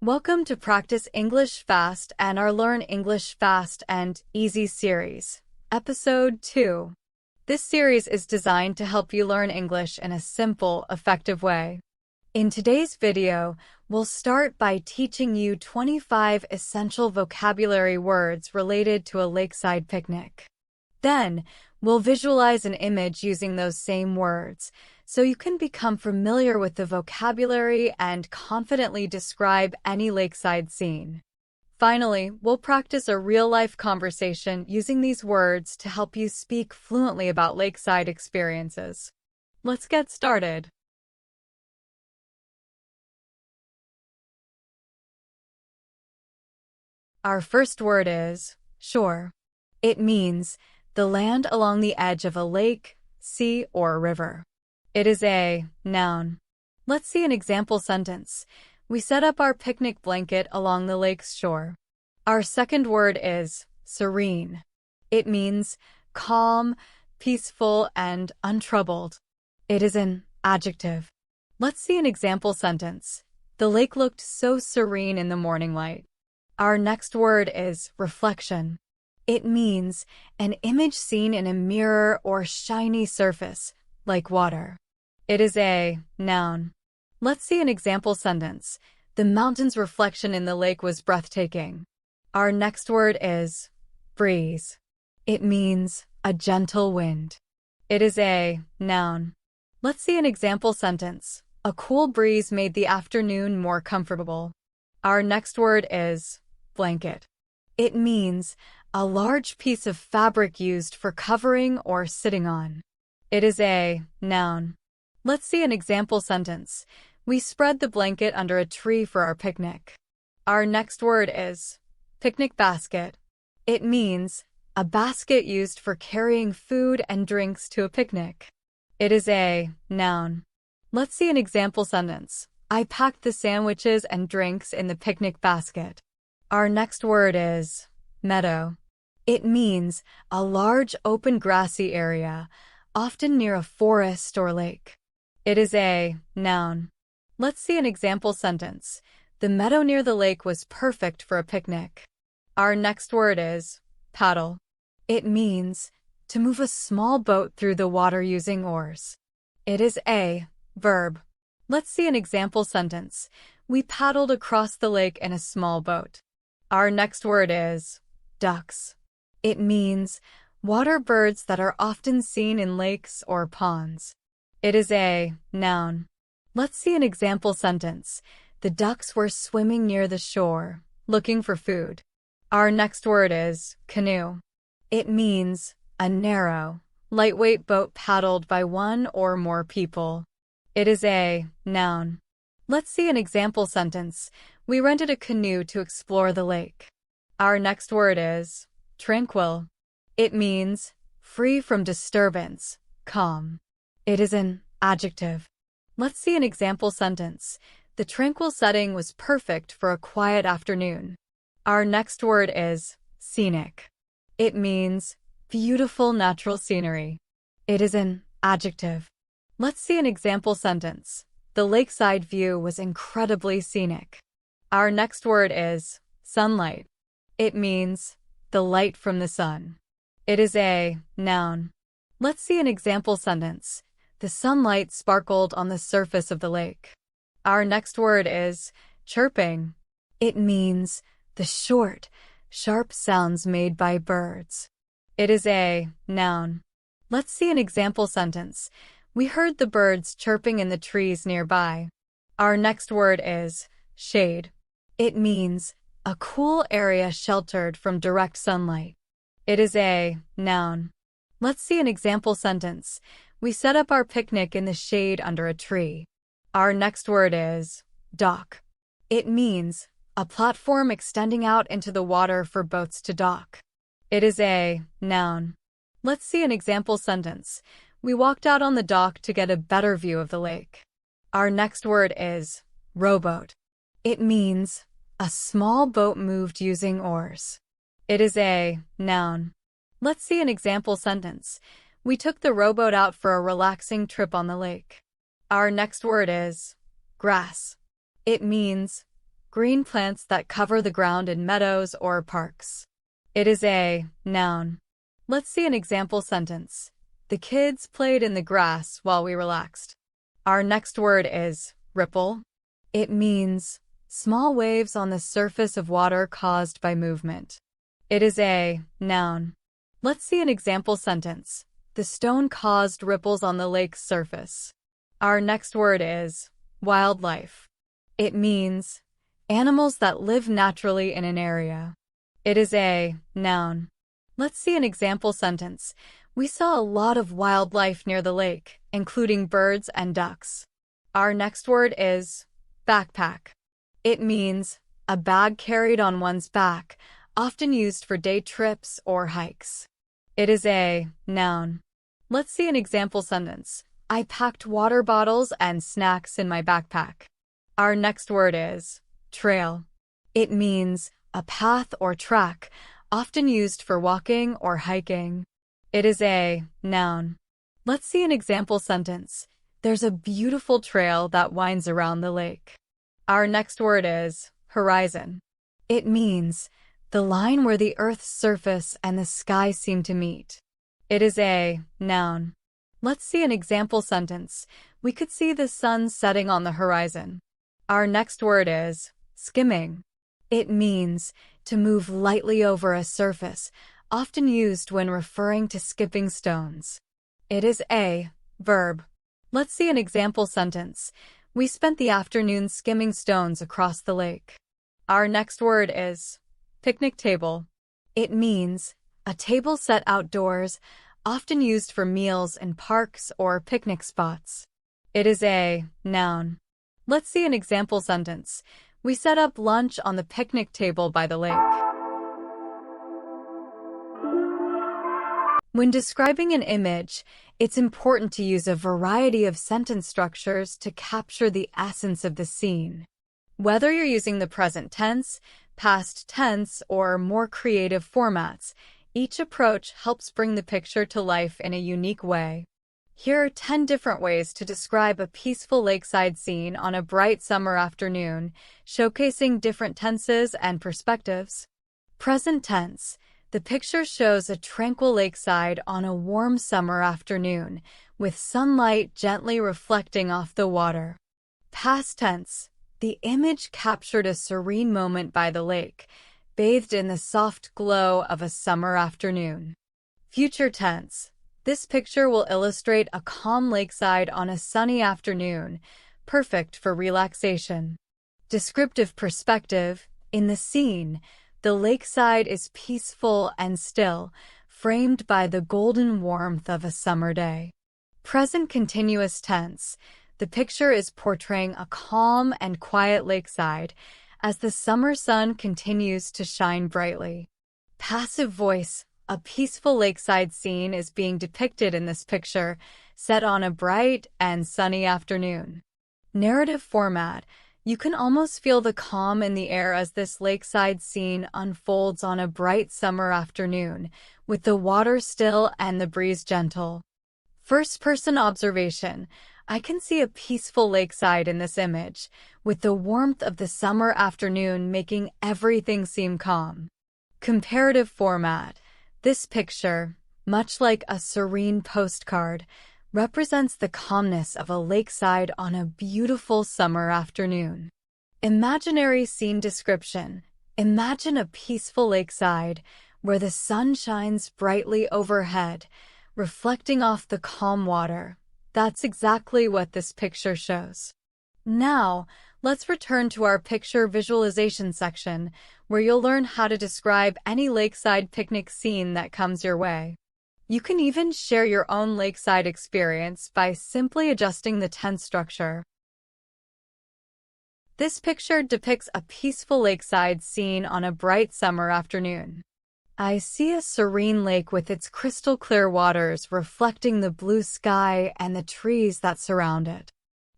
Welcome to Practice English Fast and our Learn English Fast and Easy series, Episode 2. This series is designed to help you learn English in a simple, effective way. In today's video, we'll start by teaching you 25 essential vocabulary words related to a lakeside picnic. Then, we'll visualize an image using those same words, so you can become familiar with the vocabulary and confidently describe any lakeside scene. Finally, we'll practice a real-life conversation using these words to help you speak fluently about lakeside experiences. Let's get started. Our first word is shore. It means the land along the edge of a lake, sea, or river. It is a noun. Let's see an example sentence. We set up our picnic blanket along the lake's shore. Our second word is serene. It means calm, peaceful, and untroubled. It is an adjective. Let's see an example sentence. The lake looked so serene in the morning light. Our next word is reflection. It means an image seen in a mirror or shiny surface, like water. It is a noun. Let's see an example sentence. The mountain's reflection in the lake was breathtaking. Our next word is breeze. It means a gentle wind. It is a noun. Let's see an example sentence. A cool breeze made the afternoon more comfortable. Our next word is blanket. It means a large piece of fabric used for covering or sitting on. It is a noun. Let's see an example sentence. We spread the blanket under a tree for our picnic. Our next word is picnic basket. It means a basket used for carrying food and drinks to a picnic. It is a noun. Let's see an example sentence. I packed the sandwiches and drinks in the picnic basket. Our next word is meadow. It means a large open grassy area, often near a forest or lake. It is a noun. Let's see an example sentence. The meadow near the lake was perfect for a picnic. Our next word is paddle. It means to move a small boat through the water using oars. It is a verb. Let's see an example sentence. We paddled across the lake in a small boat. Our next word is ducks. It means water birds that are often seen in lakes or ponds. It is a noun. Let's see an example sentence. The ducks were swimming near the shore, looking for food. Our next word is canoe. It means a narrow, lightweight boat paddled by one or more people. It is a noun. Let's see an example sentence. We rented a canoe to explore the lake. Our next word is tranquil. It means free from disturbance, calm. It is an adjective. Let's see an example sentence. The tranquil setting was perfect for a quiet afternoon. Our next word is scenic. It means beautiful natural scenery. It is an adjective. Let's see an example sentence. The lakeside view was incredibly scenic. Our next word is sunlight. It means the light from the sun. It is a noun. Let's see an example sentence. The sunlight sparkled on the surface of the lake. Our next word is chirping. It means the short, sharp sounds made by birds. It is a noun. Let's see an example sentence. We heard the birds chirping in the trees nearby. Our next word is shade. It means a cool area sheltered from direct sunlight. It is a noun. Let's see an example sentence. We set up our picnic in the shade under a tree. Our next word is dock. It means a platform extending out into the water for boats to dock. It is a noun. Let's see an example sentence. We walked out on the dock to get a better view of the lake. Our next word is rowboat. It means a small boat moved using oars. It is a noun. Let's see an example sentence. We took the rowboat out for a relaxing trip on the lake. Our next word is grass. It means green plants that cover the ground in meadows or parks. It is a noun. Let's see an example sentence. The kids played in the grass while we relaxed. Our next word is ripple. It means small waves on the surface of water caused by movement. It is a noun. Let's see an example sentence. The stone caused ripples on the lake's surface. Our next word is wildlife. It means animals that live naturally in an area. It is a noun. Let's see an example sentence. We saw a lot of wildlife near the lake, including birds and ducks. Our next word is backpack. It means a bag carried on one's back, often used for day trips or hikes. It is a noun. Let's see an example sentence. I packed water bottles and snacks in my backpack. Our next word is trail. It means a path or track, often used for walking or hiking. It is a noun. Let's see an example sentence. There's a beautiful trail that winds around the lake. Our next word is horizon. It means the line where the Earth's surface and the sky seem to meet. It is a noun. Let's see an example sentence. We could see the sun setting on the horizon. Our next word is skimming. It means to move lightly over a surface, often used when referring to skipping stones. It is a verb. Let's see an example sentence. We spent the afternoon skimming stones across the lake. Our next word is picnic table. It means a table set outdoors, often used for meals in parks or picnic spots. It is a noun. Let's see an example sentence. We set up lunch on the picnic table by the lake. When describing an image, it's important to use a variety of sentence structures to capture the essence of the scene. Whether you're using the present tense, past tense, or more creative formats, each approach helps bring the picture to life in a unique way. Here are 10 different ways to describe a peaceful lakeside scene on a bright summer afternoon, showcasing different tenses and perspectives. Present tense. The picture shows a tranquil lakeside on a warm summer afternoon, with sunlight gently reflecting off the water. Past tense. The image captured a serene moment by the lake, bathed in the soft glow of a summer afternoon. Future tense. This picture will illustrate a calm lakeside on a sunny afternoon, perfect for relaxation. Descriptive perspective. In the scene, the lakeside is peaceful and still, framed by the golden warmth of a summer day. Present continuous tense. The picture is portraying a calm and quiet lakeside as the summer sun continues to shine brightly. Passive voice. A peaceful lakeside scene is being depicted in this picture, set on a bright and sunny afternoon. Narrative format. You can almost feel the calm in the air as this lakeside scene unfolds on a bright summer afternoon, with the water still and the breeze gentle. First-person observation. I can see a peaceful lakeside in this image, with the warmth of the summer afternoon making everything seem calm. Comparative format. This picture, much like a serene postcard, represents the calmness of a lakeside on a beautiful summer afternoon. Imaginary scene description. Imagine a peaceful lakeside where the sun shines brightly overhead, reflecting off the calm water. That's exactly what this picture shows. Now, let's return to our picture visualization section, where you'll learn how to describe any lakeside picnic scene that comes your way. You can even share your own lakeside experience by simply adjusting the tense structure. This picture depicts a peaceful lakeside scene on a bright summer afternoon. I see a serene lake with its crystal clear waters reflecting the blue sky and the trees that surround it.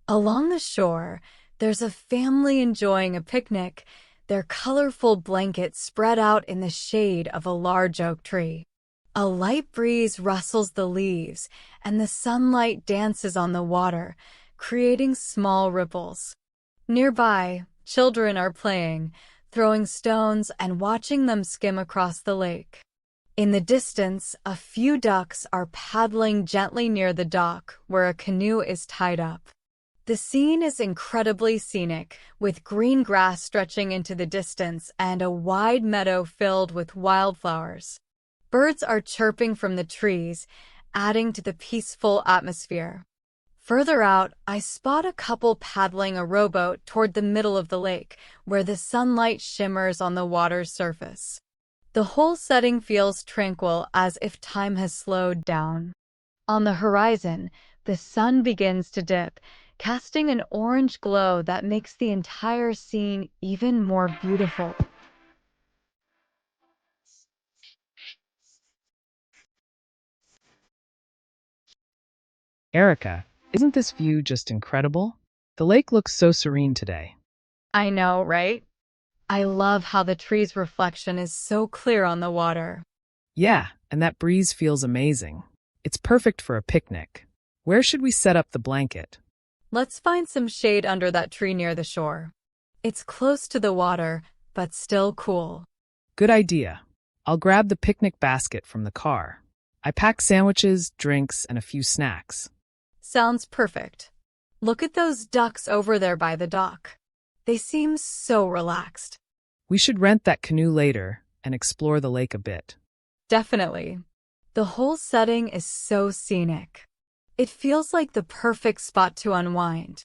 Along the shore, there's a family enjoying a picnic, their colorful blankets spread out in the shade of a large oak tree. A light breeze rustles the leaves, and the sunlight dances on the water, creating small ripples. Nearby, Children are playing, throwing stones and watching them skim across the lake. In the distance, a few ducks are paddling gently near the dock where a canoe is tied up. The scene is incredibly scenic, with green grass stretching into the distance and a wide meadow filled with wildflowers. Birds are chirping from the trees, adding to the peaceful atmosphere. Further out, I spot a couple paddling a rowboat toward the middle of the lake, where the sunlight shimmers on the water's surface. The whole setting feels tranquil, as if time has slowed down. On the horizon, the sun begins to dip, casting an orange glow that makes the entire scene even more beautiful. Erica, isn't this view just incredible? The lake looks so serene today. I know, right? I love how the tree's reflection is so clear on the water. Yeah, and that breeze feels amazing. It's perfect for a picnic. Where should we set up the blanket? Let's find some shade under that tree near the shore. It's close to the water, but still cool. Good idea. I'll grab the picnic basket from the car. I pack sandwiches, drinks, and a few snacks. Sounds perfect. Look at those ducks over there by the dock. They seem so relaxed. We should rent that canoe later and explore the lake a bit. Definitely. The whole setting is so scenic. It feels like the perfect spot to unwind.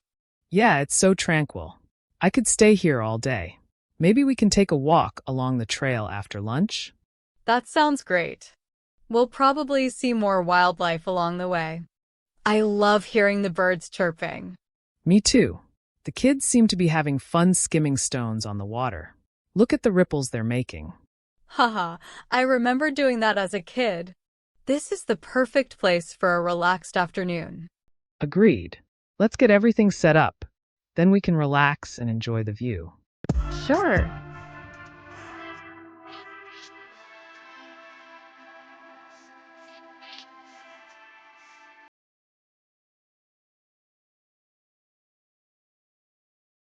Yeah, it's so tranquil. I could stay here all day. Maybe we can take a walk along the trail after lunch? That sounds great. We'll probably see more wildlife along the way. I love hearing the birds chirping. Me too. The kids seem to be having fun skimming stones on the water. Look at the ripples they're making. Haha, I remember doing that as a kid. This is the perfect place for a relaxed afternoon. Agreed. Let's get everything set up. Then we can relax and enjoy the view. Sure.